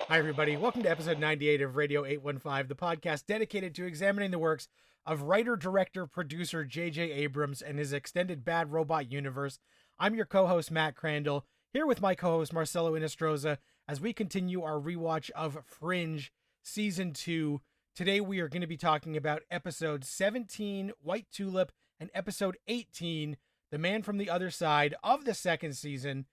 Hi, everybody. Welcome to episode 98 of Radio 815, the podcast dedicated to examining the works of writer, director, producer J.J. Abrams and his extended Bad Robot universe. I'm your co-host, Matt Crandall, here with my co-host, Marcelo Inestroza, as we continue our rewatch of Fringe Season 2. Today, we are going to be talking about episode 17, White Tulip, and episode 18, The Man from the Other Side of the second season.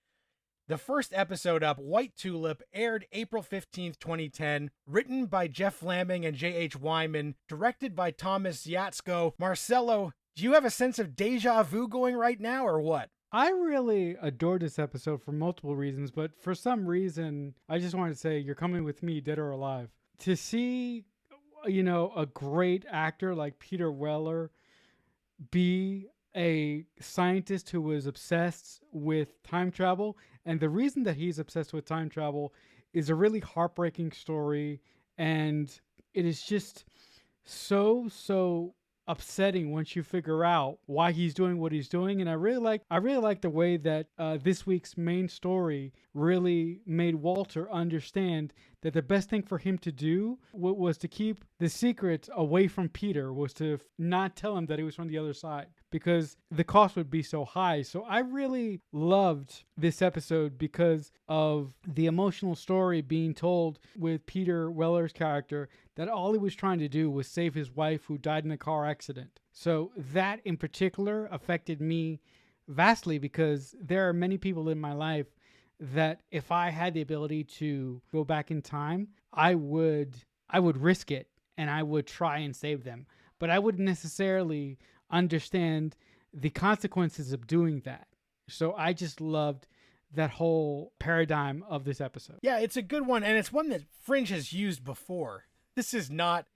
The first episode up, White Tulip, aired April 15th, 2010, written by Jeff Flaming and J.H. Wyman, directed by Thomas Yatsko. Marcelo, do you have a sense of deja vu going right now, or what? I really adored this episode for multiple reasons, but for some reason, I just wanted to say, you're coming with me, dead or alive. To see, a great actor like Peter Weller be a scientist who was obsessed with time travel, and the reason that he's obsessed with time travel is a really heartbreaking story, and it is just so upsetting once you figure out why he's doing what he's doing. And I really like the way that this week's main story really made Walter understand that the best thing for him to do was to keep the secret away from Peter, was to not tell him that he was from the other side, because the cost would be so high. So I really loved this episode because of the emotional story being told with Peter Weller's character, that all he was trying to do was save his wife who died in a car accident. So that in particular affected me vastly, because there are many people in my life that if I had the ability to go back in time, I would risk it and I would try and save them. But I wouldn't necessarily understand the consequences of doing that. So I just loved that whole paradigm of this episode. Yeah, it's a good one, and it's one that Fringe has used before. This is not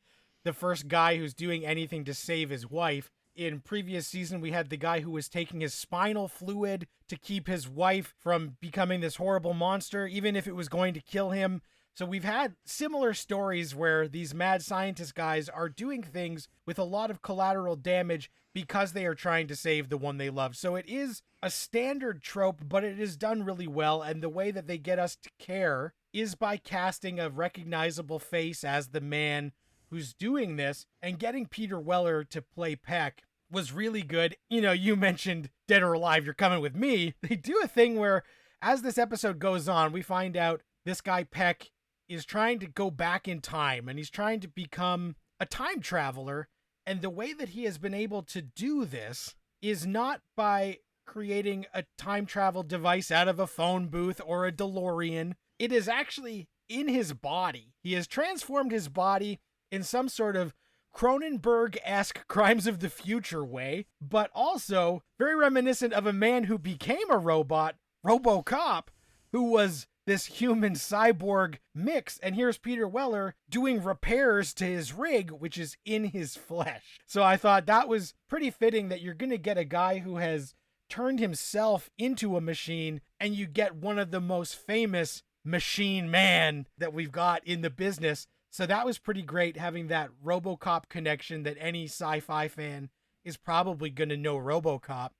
the first guy who's doing anything to save his wife. In previous season, we had the guy who was taking his spinal fluid to keep his wife from becoming this horrible monster, even if it was going to kill him. So we've had similar stories where these mad scientist guys are doing things with a lot of collateral damage because they are trying to save the one they love. So it is a standard trope, but it is done really well. And the way that they get us to care is by casting a recognizable face as the man who's doing this, and getting Peter Weller to play Peck was really good. You mentioned Dead or Alive, you're coming with me. They do a thing where, as this episode goes on, we find out this guy Peck is trying to go back in time, and he's trying to become a time traveler. And the way that he has been able to do this is not by creating a time travel device out of a phone booth or a DeLorean. It is actually in his body. He has transformed his body in some sort of Cronenberg-esque Crimes of the Future way, but also very reminiscent of a man who became a robot, RoboCop, who was this human cyborg mix. And here's Peter Weller doing repairs to his rig, which is in his flesh. So I thought that was pretty fitting that you're going to get a guy who has turned himself into a machine, and you get one of the most famous machine man that we've got in the business. So that was pretty great, having that RoboCop connection that any sci-fi fan is probably going to know RoboCop.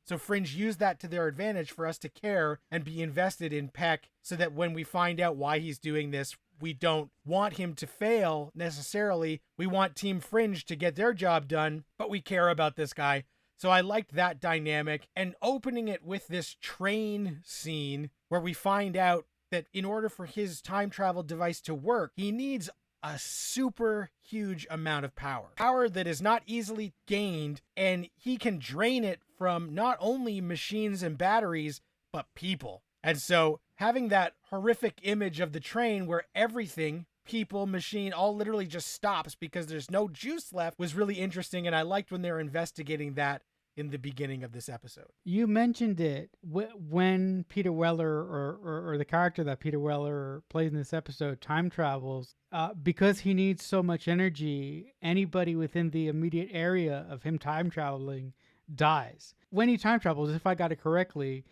So Fringe used that to their advantage for us to care and be invested in Peck, so that when we find out why he's doing this, we don't want him to fail necessarily. We want Team Fringe to get their job done, but we care about this guy. So I liked that dynamic, and opening it with this train scene where we find out that in order for his time travel device to work, he needs a super huge amount of power that is not easily gained, and he can drain it from not only machines and batteries, but people. And so having that horrific image of the train where everything, people, machine, all literally just stops because there's no juice left was really interesting, and I liked when they were investigating that in the beginning of this episode. You mentioned it when Peter Weller, or the character that Peter Weller plays in this episode, time travels. Because he needs so much energy, anybody within the immediate area of him time traveling dies. When he time travels, if I got it correctly,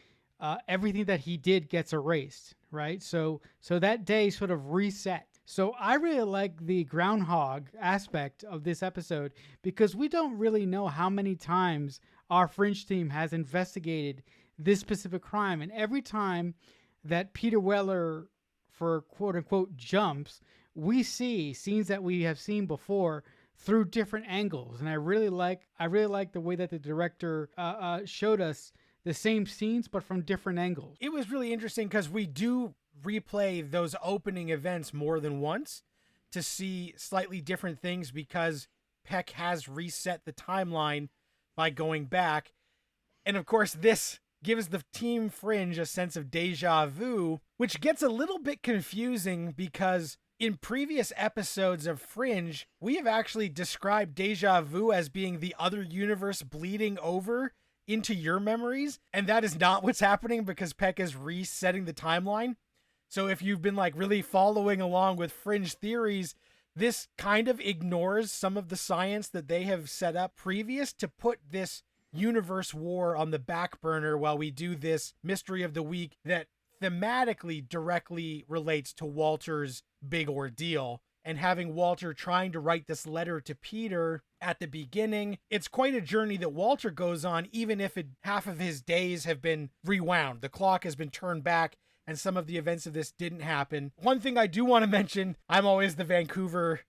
everything that he did gets erased, right? So that day sort of reset. So I really like the groundhog aspect of this episode, because we don't really know how many times our Fringe team has investigated this specific crime. And every time that Peter Weller for quote unquote jumps, we see scenes that we have seen before through different angles, and I really like the way that the director showed us the same scenes but from different angles. It was really interesting because we do replay those opening events more than once to see slightly different things because Peck has reset the timeline by going back. And of course, this gives the Team Fringe a sense of deja vu, which gets a little bit confusing because in previous episodes of Fringe, we have actually described deja vu as being the other universe bleeding over into your memories. And that is not what's happening because Peck is resetting the timeline. So if you've been like really following along with Fringe theories, this kind of ignores some of the science that they have set up previous to put this universe war on the back burner while we do this mystery of the week that thematically directly relates to Walter's big ordeal. And having Walter trying to write this letter to Peter at the beginning, it's quite a journey that Walter goes on, even if half of his days have been rewound. The clock has been turned back and some of the events of this didn't happen. One thing I do want to mention, I'm always the Vancouver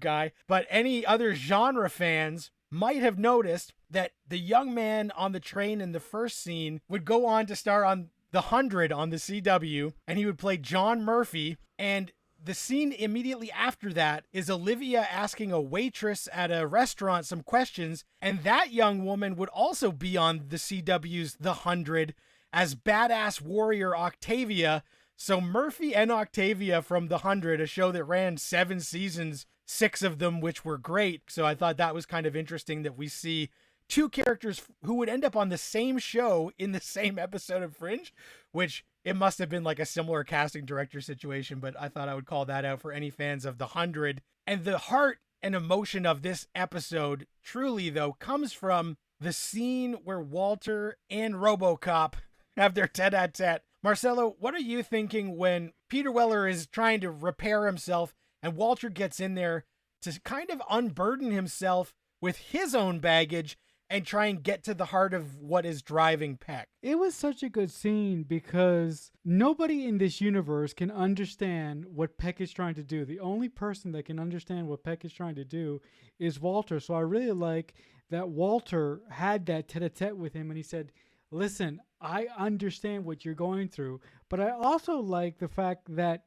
guy, but any other genre fans might have noticed that the young man on the train in the first scene would go on to star on The 100 on the CW, and he would play John Murphy. And the scene immediately after that is Olivia asking a waitress at a restaurant some questions, and that young woman would also be on the CW's The 100 as badass warrior Octavia. So Murphy and Octavia from The 100, a show that ran 7 seasons, 6 of them which were great. So I thought that was kind of interesting that we see 2 characters who would end up on the same show in the same episode of Fringe, which it must have been like a similar casting director situation, but I thought I would call that out for any fans of The 100. And the heart and emotion of this episode, truly though, comes from the scene where Walter and RoboCop have their tete-a-tete. Marcelo, what are you thinking when Peter Weller is trying to repair himself and Walter gets in there to kind of unburden himself with his own baggage and try and get to the heart of what is driving Peck? It was such a good scene because nobody in this universe can understand what Peck is trying to do. The only person that can understand what Peck is trying to do is Walter. So I really like that Walter had that tete-a-tete with him and he said, listen, I understand what you're going through, but I also like the fact that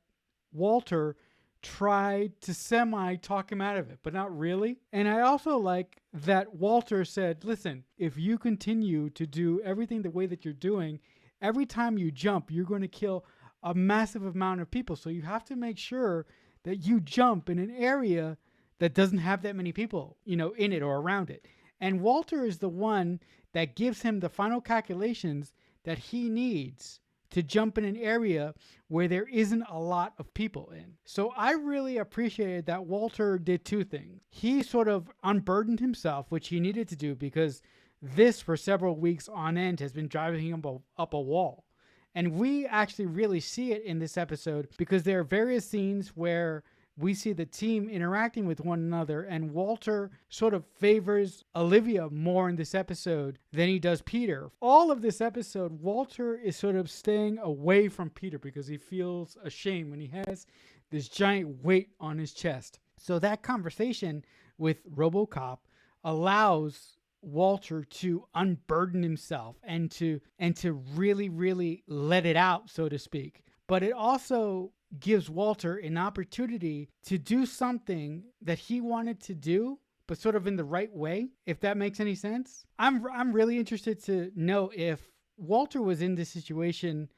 Walter tried to semi-talk him out of it, but not really. And I also like that Walter said, listen, if you continue to do everything the way that you're doing, every time you jump, you're going to kill a massive amount of people. So you have to make sure that you jump in an area that doesn't have that many people, in it or around it. And Walter is the one that gives him the final calculations that he needs to jump in an area where there isn't a lot of people in. So I really appreciated that Walter did 2 things. He sort of unburdened himself, which he needed to do because this for several weeks on end has been driving him up a wall. And we actually really see it in this episode because there are various scenes where we see the team interacting with one another, and Walter sort of favors Olivia more in this episode than he does Peter. All of this episode, Walter is sort of staying away from Peter because he feels ashamed when he has this giant weight on his chest. So that conversation with RoboCop allows Walter to unburden himself and to really, really let it out, so to speak. But it also gives Walter an opportunity to do something that he wanted to do, but sort of in the right way, if that makes any sense. I'm really interested to know if Walter was in the situation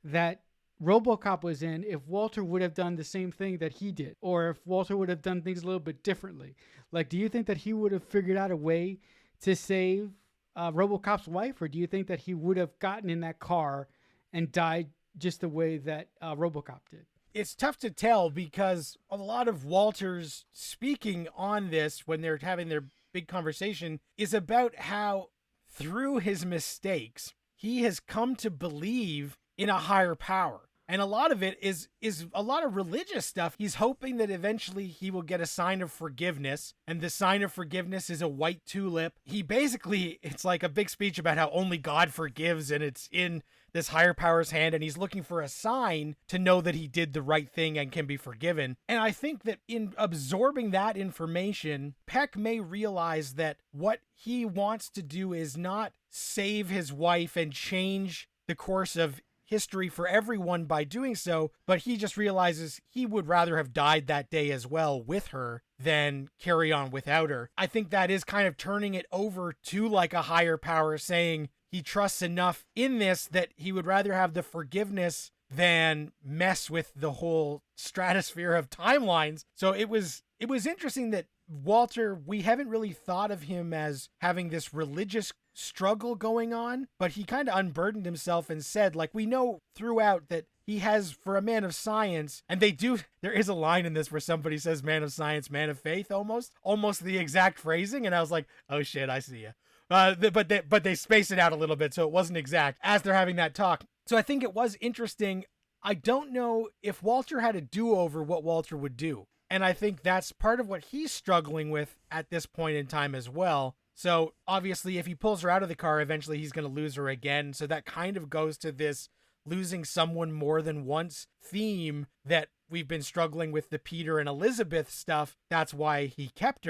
that RoboCop was in, if Walter would have done the same thing that he did, or if Walter would have done things a little bit differently. Like, do you think that he would have figured out a way to save RoboCop's wife, or do you think that he would have gotten in that car and died just the way that RoboCop did? It's tough to tell because a lot of Walter's speaking on this when they're having their big conversation is about how through his mistakes, he has come to believe in a higher power. And a lot of it is a lot of religious stuff. He's hoping that eventually he will get a sign of forgiveness, and the sign of forgiveness is a white tulip. He basically, it's like a big speech about how only God forgives, and it's in this higher power's hand, and he's looking for a sign to know that he did the right thing and can be forgiven. And I think that in absorbing that information, Peck may realize that what he wants to do is not save his wife and change the course of history for everyone by doing so, but he just realizes he would rather have died that day as well with her than carry on without her. I think that is kind of turning it over to like a higher power, saying he trusts enough in this that he would rather have the forgiveness than mess with the whole stratosphere of timelines. So it was interesting that Walter, we haven't really thought of him as having this religious struggle going on, but he kind of unburdened himself and said, like, we know throughout that he has, for a man of science, and there is a line in this where somebody says man of science, man of faith, almost the exact phrasing, and I was like, oh shit, I see ya. But they space it out a little bit, so it wasn't exact as they're having that talk. So I think it was interesting. I don't know if Walter had a do-over, what Walter would do. And I think that's part of what he's struggling with at this point in time as well. So obviously, if he pulls her out of the car, eventually he's going to lose her again. So that kind of goes to this losing someone more than once theme that we've been struggling with the Peter and Elizabeth stuff. That's why he kept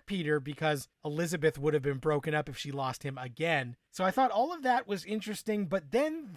Peter, because Elizabeth would have been broken up if she lost him again. So I thought all of that was interesting, but then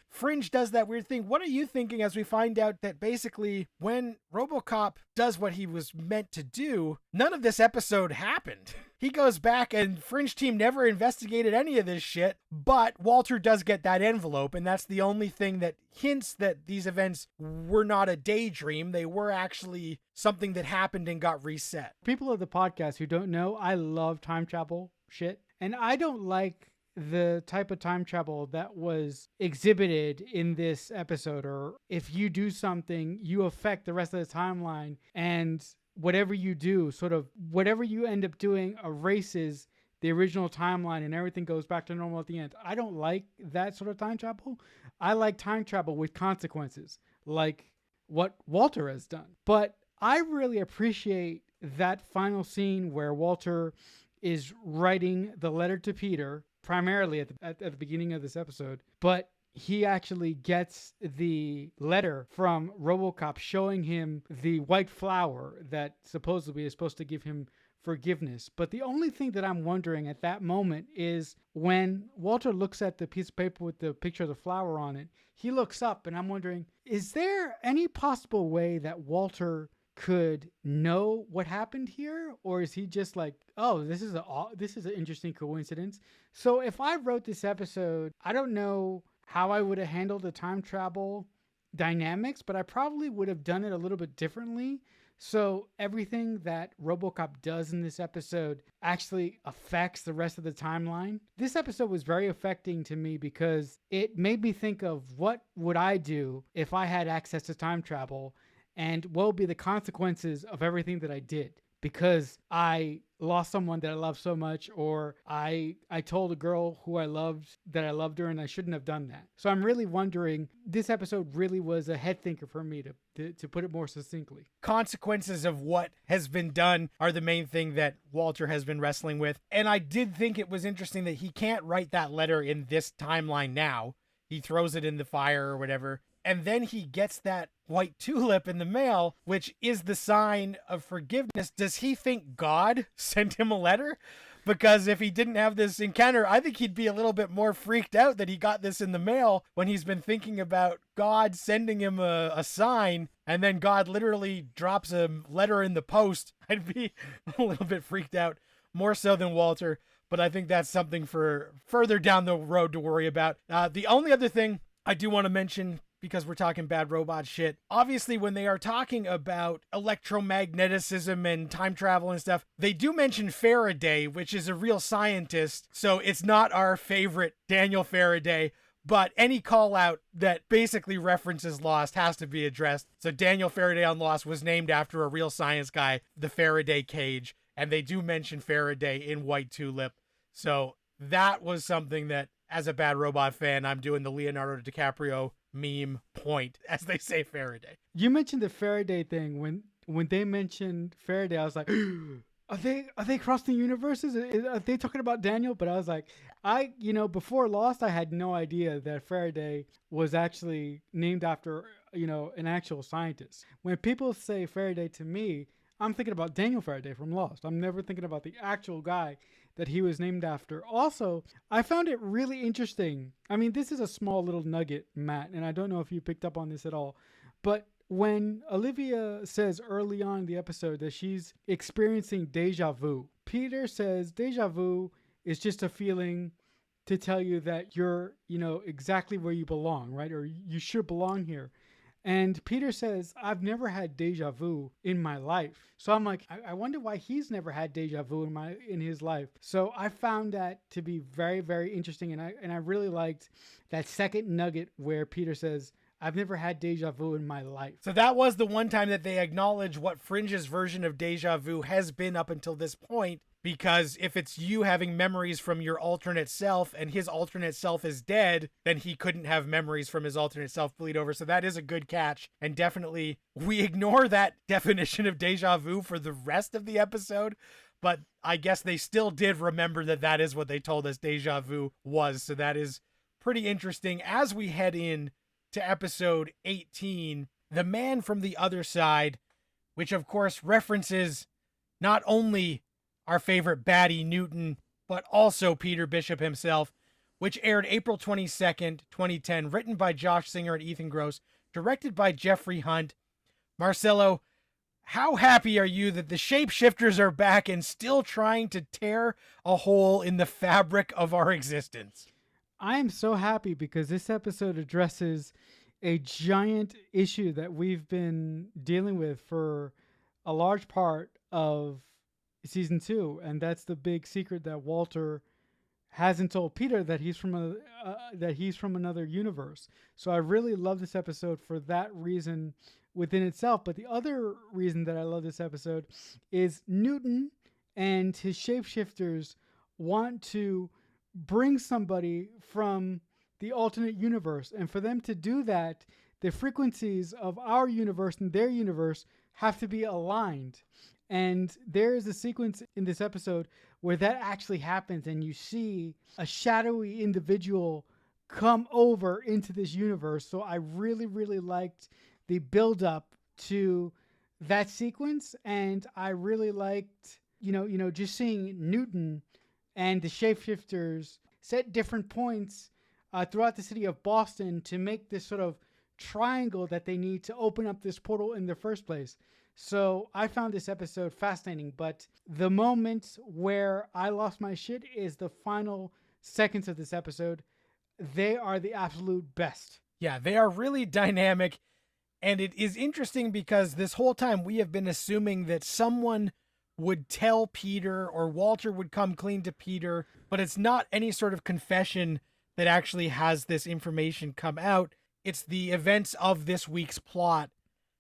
Fringe does that weird thing. What are you thinking as we find out that basically when RoboCop does what he was meant to do, none of this episode happened? He goes back and Fringe team never investigated any of this shit, but Walter does get that envelope, and that's the only thing that hints that these events were not a daydream. They were actually something that happened and got reset. People of the podcast who don't know, I love time travel shit, and I don't like the type of time travel that was exhibited in this episode, or if you do something, you affect the rest of the timeline, and whatever you do, sort of whatever you end up doing erases the original timeline and everything goes back to normal at the end. I don't like that sort of time travel. I like time travel with consequences, like what Walter has done. But I really appreciate that final scene where Walter is writing the letter to Peter, primarily at the beginning of this episode, but he actually gets the letter from RoboCop showing him the white flower that supposedly is supposed to give him forgiveness. But the only thing that I'm wondering at that moment is when Walter looks at the piece of paper with the picture of the flower on it, he looks up and I'm wondering, is there any possible way that Walter could know what happened here, or is he just like, oh, this is an interesting coincidence? So if I wrote this episode, I don't know how I would have handled the time travel dynamics, but I probably would have done it a little bit differently. So everything that RoboCop does in this episode actually affects the rest of the timeline. This episode was very affecting to me because it made me think of what would I do if I had access to time travel, and what would be the consequences of everything that I did because I lost someone that I love so much, or I told a girl who I loved that I loved her and I shouldn't have done that. So I'm really wondering, this episode really was a head thinker for me, to put it more succinctly. Consequences of what has been done are the main thing that Walter has been wrestling with. And I did think it was interesting that he can't write that letter in this timeline now. He throws it in the fire or whatever. And then he gets that white tulip in the mail, which is the sign of forgiveness. Does he think God sent him a letter? Because if he didn't have this encounter, I think he'd be a little bit more freaked out that he got this in the mail when he's been thinking about God sending him a sign, and then God literally drops a letter in the post. I'd be a little bit freaked out, more so than Walter. But I think that's something for further down the road to worry about. The only other thing I do want to mention, because we're talking bad robot shit. Obviously, when they are talking about electromagnetism and time travel and stuff, they do mention Faraday, which is a real scientist. So it's not our favorite Daniel Faraday, but any call out that basically references Lost has to be addressed. So Daniel Faraday on Lost was named after a real science guy, the Faraday cage, and they do mention Faraday in White Tulip. So that was something that, as a bad robot fan, I'm doing the Leonardo DiCaprio meme point, as they say Faraday. You mentioned the Faraday thing. When they mentioned Faraday, I was like, are they crossing universes? Are they talking about Daniel? But I was like, before Lost, I had no idea that Faraday was actually named after, an actual scientist. When people say Faraday to me, I'm thinking about Daniel Faraday from Lost. I'm never thinking about the actual guy that he was named after. Also, I found it really interesting. I mean, this is a small little nugget, Matt, and I don't know if you picked up on this at all, but when Olivia says early on in the episode that she's experiencing deja vu, Peter says deja vu is just a feeling to tell you that you're, exactly where you belong, right? Or you should belong here. And Peter says, I've never had deja vu in my life. So I'm like, I wonder why he's never had deja vu in his life. So I found that to be very, very interesting. And I really liked that second nugget where Peter says, I've never had deja vu in my life. So that was the one time that they acknowledge what Fringe's version of deja vu has been up until this point. Because if it's you having memories from your alternate self and his alternate self is dead, then he couldn't have memories from his alternate self bleed over. So that is a good catch. And definitely we ignore that definition of deja vu for the rest of the episode. But I guess they still did remember that is what they told us deja vu was. So that is pretty interesting. As we head in to episode 18, The Man from the Other Side, which of course references not only our favorite baddie Newton, but also Peter Bishop himself, which aired April 22nd, 2010, written by Josh Singer and Ethan Gross, directed by Jeffrey Hunt. Marcelo, how happy are you that the shapeshifters are back and still trying to tear a hole in the fabric of our existence? I am so happy because this episode addresses a giant issue that we've been dealing with for a large part of season 2, and that's the big secret that Walter hasn't told Peter, that he's from another universe. So I really love this episode for that reason within itself. But the other reason that I love this episode is Newton and his shapeshifters want to bring somebody from the alternate universe, and for them to do that, the frequencies of our universe and their universe have to be aligned. And there is a sequence in this episode where that actually happens, and you see a shadowy individual come over into this universe. So I really, really liked the build up to that sequence, and I really liked, just seeing Newton and the shapeshifters set different points throughout the city of Boston to make this sort of triangle that they need to open up this portal in the first place. So I found this episode fascinating, but the moment where I lost my shit is the final seconds of this episode. They are the absolute best. Yeah, they are really dynamic, and it is interesting because this whole time we have been assuming that someone would tell Peter or Walter would come clean to Peter, but it's not any sort of confession that actually has this information come out. It's the events of this week's plot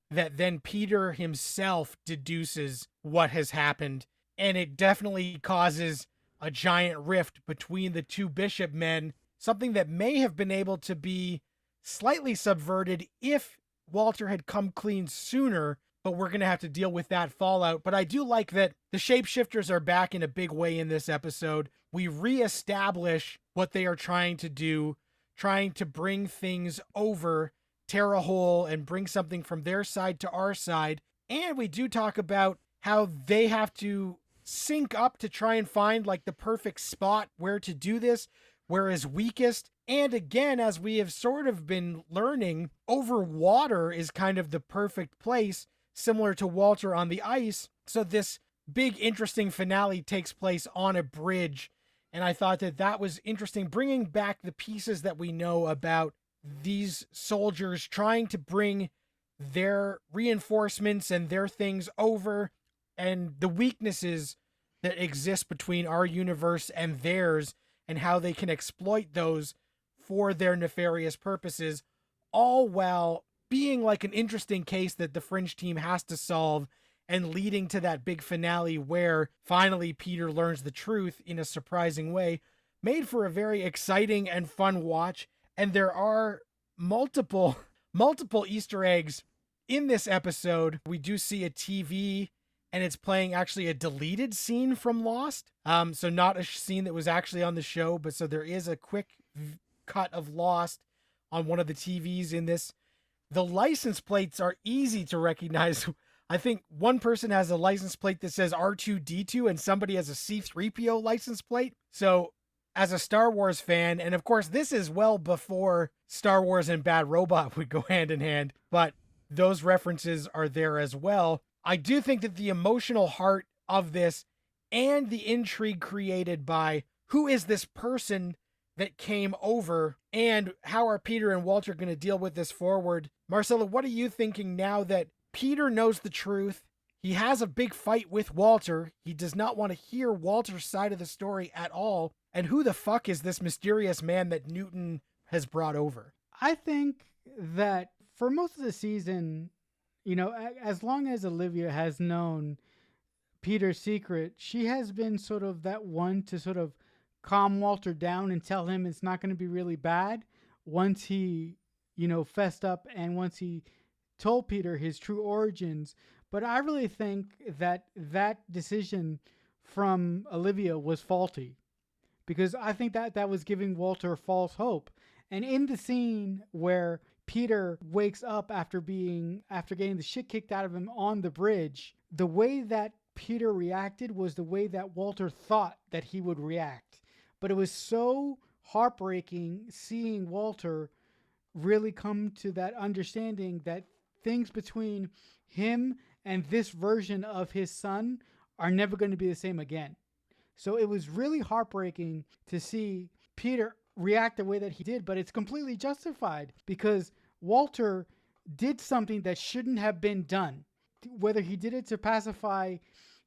that then Peter himself deduces what has happened. And it definitely causes a giant rift between the two Bishop men, something that may have been able to be slightly subverted if Walter had come clean sooner, but we're going to have to deal with that fallout. But I do like that the shapeshifters are back in a big way in this episode. We reestablish what they are trying to do, trying to bring things over, tear a hole, and bring something from their side to our side. And we do talk about how they have to sync up to try and find like the perfect spot where to do this, where is weakest. And again, as we have sort of been learning, over water is kind of the perfect place, similar to Walter on the ice. So this big, interesting finale takes place on a bridge. And I thought that was interesting, bringing back the pieces that we know about these soldiers trying to bring their reinforcements and their things over, and the weaknesses that exist between our universe and theirs, and how they can exploit those for their nefarious purposes, all while being like an interesting case that the Fringe team has to solve, and leading to that big finale where finally Peter learns the truth in a surprising way. Made for a very exciting and fun watch. And there are multiple Easter eggs in this episode. We do see a TV, and it's playing actually a deleted scene from Lost. So not a scene that was actually on the show, but so there is a quick cut of Lost on one of the TVs in this. The license plates are easy to recognize. I think one person has a license plate that says R2D2 and somebody has a C3PO license plate. So as a Star Wars fan, and of course this is well before Star Wars and Bad Robot would go hand in hand, but those references are there as well. I do think that the emotional heart of this and the intrigue created by who is this person that came over and how are Peter and Walter going to deal with this forward. Marcella, what are you thinking now that Peter knows the truth? He has a big fight with Walter. He does not want to hear Walter's side of the story at all. And who the fuck is this mysterious man that Newton has brought over? I think that for most of the season, you know, as long as Olivia has known Peter's secret, she has been sort of that one to sort of calm Walter down and tell him it's not going to be really bad once he, you know, fessed up and once he told Peter his true origins. But I really think that that decision from Olivia was faulty, because I think that that was giving Walter false hope. And in the scene where Peter wakes up after getting the shit kicked out of him on the bridge, the way that Peter reacted was the way that Walter thought that he would react. But it was so heartbreaking seeing Walter really come to that understanding that things between him and this version of his son are never going to be the same again. So it was really heartbreaking to see Peter react the way that he did, but it's completely justified because Walter did something that shouldn't have been done. Whether he did it to pacify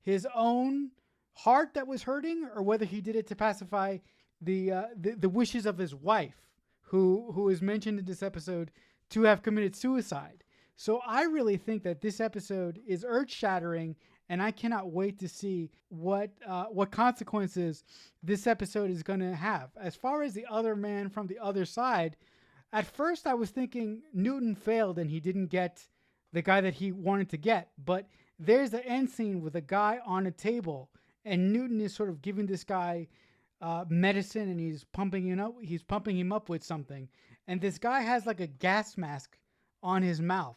his own heart that was hurting, or whether he did it to pacify the wishes of his wife, who is mentioned in this episode to have committed suicide. So I really think that this episode is earth-shattering, and I cannot wait to see what consequences this episode is going to have. As far as the other man from the other side, at first I was thinking Newton failed and he didn't get the guy that he wanted to get. But there's the end scene with a guy on a table, and Newton is sort of giving this guy medicine, and he's pumping him up with something. And this guy has like a gas mask on his mouth.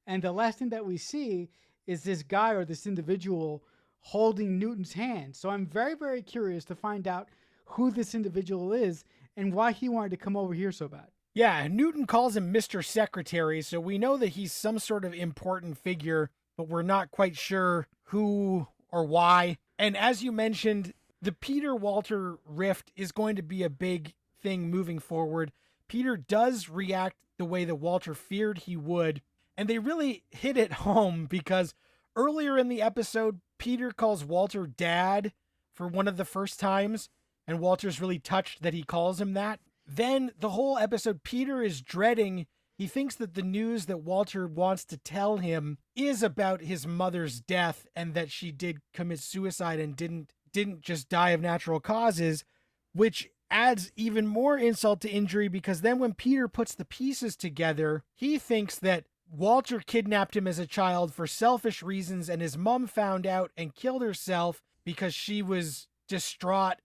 And the last thing that we see is this guy or this individual holding Newton's hand. So I'm very, very curious to find out who this individual is and why he wanted to come over here so bad. Yeah, Newton calls him Mr. Secretary, so we know that he's some sort of important figure, but we're not quite sure who or why. And as you mentioned, the Peter-Walter rift is going to be a big thing moving forward. Peter does react the way that Walter feared he would, and they really hit it home because earlier in the episode, Peter calls Walter Dad for one of the first times, and Walter's really touched that he calls him that. Then the whole episode, Peter is dreading. He thinks that the news that Walter wants to tell him is about his mother's death and that she did commit suicide and didn't just die of natural causes, which adds even more insult to injury because then when Peter puts the pieces together, he thinks that Walter kidnapped him as a child for selfish reasons and his mom found out and killed herself because she was distraught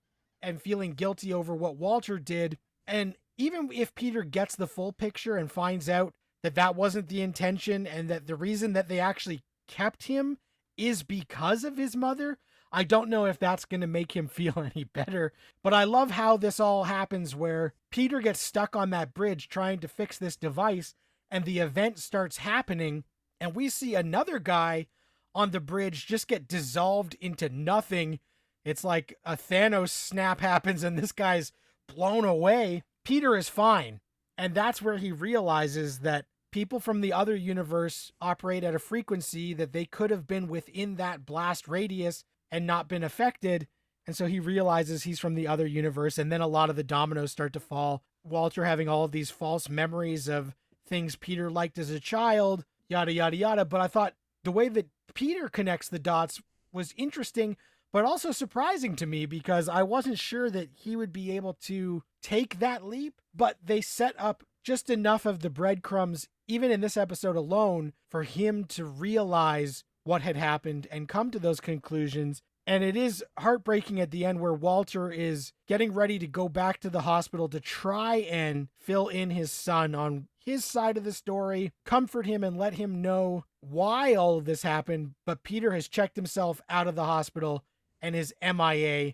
and feeling guilty over what Walter did. And even if Peter gets the full picture and finds out that that wasn't the intention and that the reason that they actually kept him is because of his mother, I don't know if that's going to make him feel any better. But I love how this all happens where Peter gets stuck on that bridge trying to fix this device and the event starts happening and we see another guy on the bridge just get dissolved into nothing. It's like a Thanos snap happens and this guy's blown away. Peter is fine. And that's where he realizes that people from the other universe operate at a frequency that they could have been within that blast radius and not been affected. And so he realizes he's from the other universe. And then a lot of the dominoes start to fall. Walter having all of these false memories of things Peter liked as a child, yada, yada, yada. But I thought the way that Peter connects the dots was interesting, but also surprising to me because I wasn't sure that he would be able to take that leap. But they set up just enough of the breadcrumbs, even in this episode alone, for him to realize what had happened and come to those conclusions. And it is heartbreaking at the end where Walter is getting ready to go back to the hospital to try and fill in his son on his side of the story, comfort him and let him know why all of this happened. But Peter has checked himself out of the hospital and is MIA.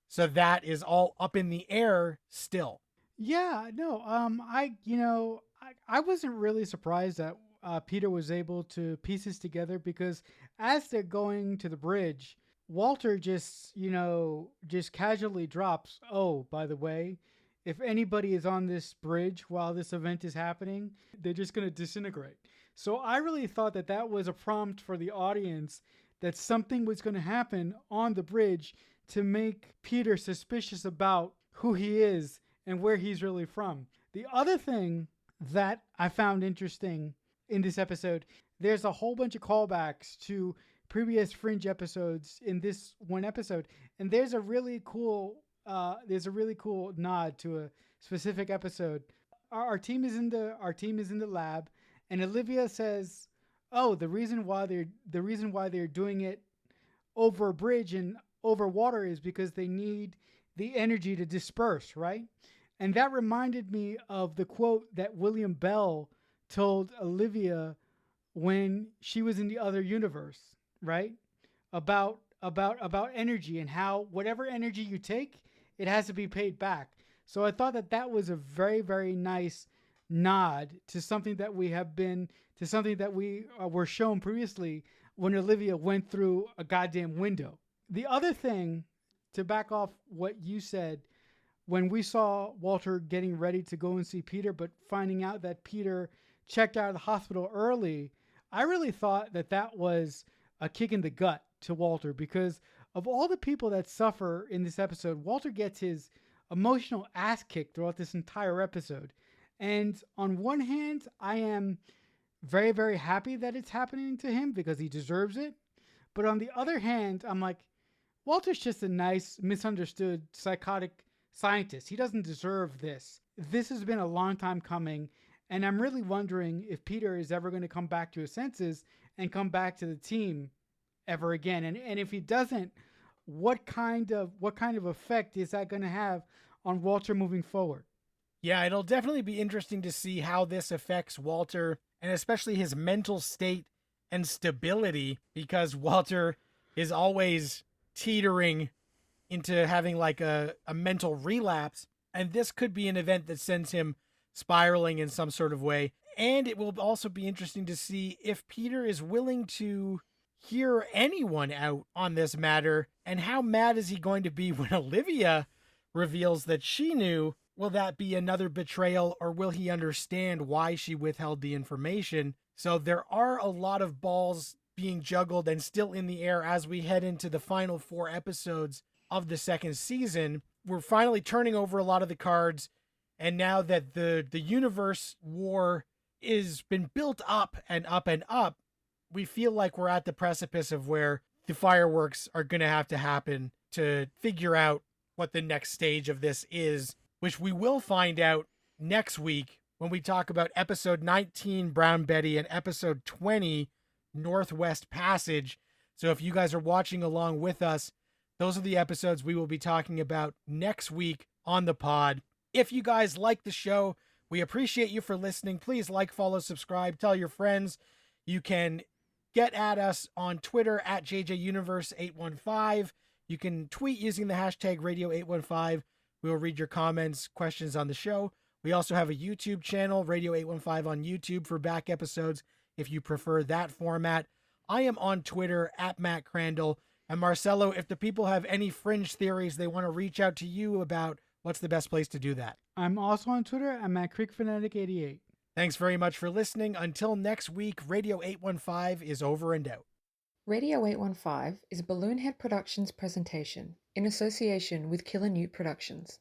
So that is all up in the air still. Yeah, no, I wasn't really surprised that Peter was able to piece this together because as they're going to the bridge, Walter just casually drops, "Oh, by the way, if anybody is on this bridge while this event is happening, they're just going to disintegrate." So I really thought that that was a prompt for the audience that something was going to happen on the bridge to make Peter suspicious about who he is and where he's really from. The other thing that I found interesting in this episode, there's a whole bunch of callbacks to previous Fringe episodes in this one episode, and there's a really cool nod to a specific episode. Our team is in the lab, and Olivia says, "Oh, the reason why they're doing it over a bridge and over water is because they need the energy to disperse, right?" And that reminded me of the quote that William Bell told Olivia when she was in the other universe, right? About energy and how whatever energy you take, it has to be paid back. So I thought that that was a very, very nice nod to something that we were shown previously when Olivia went through a goddamn window. The other thing, to back off what you said, when we saw Walter getting ready to go and see Peter, but finding out that Peter checked out of the hospital early, I really thought that that was a kick in the gut to Walter, because of all the people that suffer in this episode, Walter gets his emotional ass kicked throughout this entire episode. And on one hand, I am very, very happy that it's happening to him because he deserves it. But on the other hand, I'm like, Walter's just a nice, misunderstood, psychotic scientist. He doesn't deserve this. This has been a long time coming, and I'm really wondering if Peter is ever going to come back to his senses and come back to the team ever again. And if he doesn't, what kind of effect is that going to have on Walter moving forward? Yeah, it'll definitely be interesting to see how this affects Walter and especially his mental state and stability, because Walter is always teetering into having like a mental relapse. And this could be an event that sends him spiraling in some sort of way. And it will also be interesting to see if Peter is willing to hear anyone out on this matter. And how mad is he going to be when Olivia reveals that she knew? Will that be another betrayal, or will he understand why she withheld the information? So there are a lot of balls being juggled and still in the air as we head into the final 4 episodes of the second season. We're finally turning over a lot of the cards, and now that the universe war is been built up and up and up, we feel like we're at the precipice of where the fireworks are going to have to happen to figure out what the next stage of this is, which we will find out next week when we talk about episode 19, Brown Betty, and episode 20, Northwest Passage. So if you guys are watching along with us, those are the episodes we will be talking about next week on the pod. If you guys like the show, we appreciate you for listening. Please like, follow, subscribe, tell your friends. You can get at us on Twitter at JJUniverse815. You can tweet using the hashtag Radio815. We will read your comments, questions on the show. We also have a YouTube channel, Radio815 on YouTube, for back episodes if you prefer that format. I am on Twitter at Matt Crandall. And Marcelo, if the people have any Fringe theories they want to reach out to you about, what's the best place to do that? I'm also on Twitter. I'm at CreekFanatic88. Thanks very much for listening. Until next week, Radio 815 is over and out. Radio 815 is a Balloonhead Productions presentation in association with Killer Newt Productions.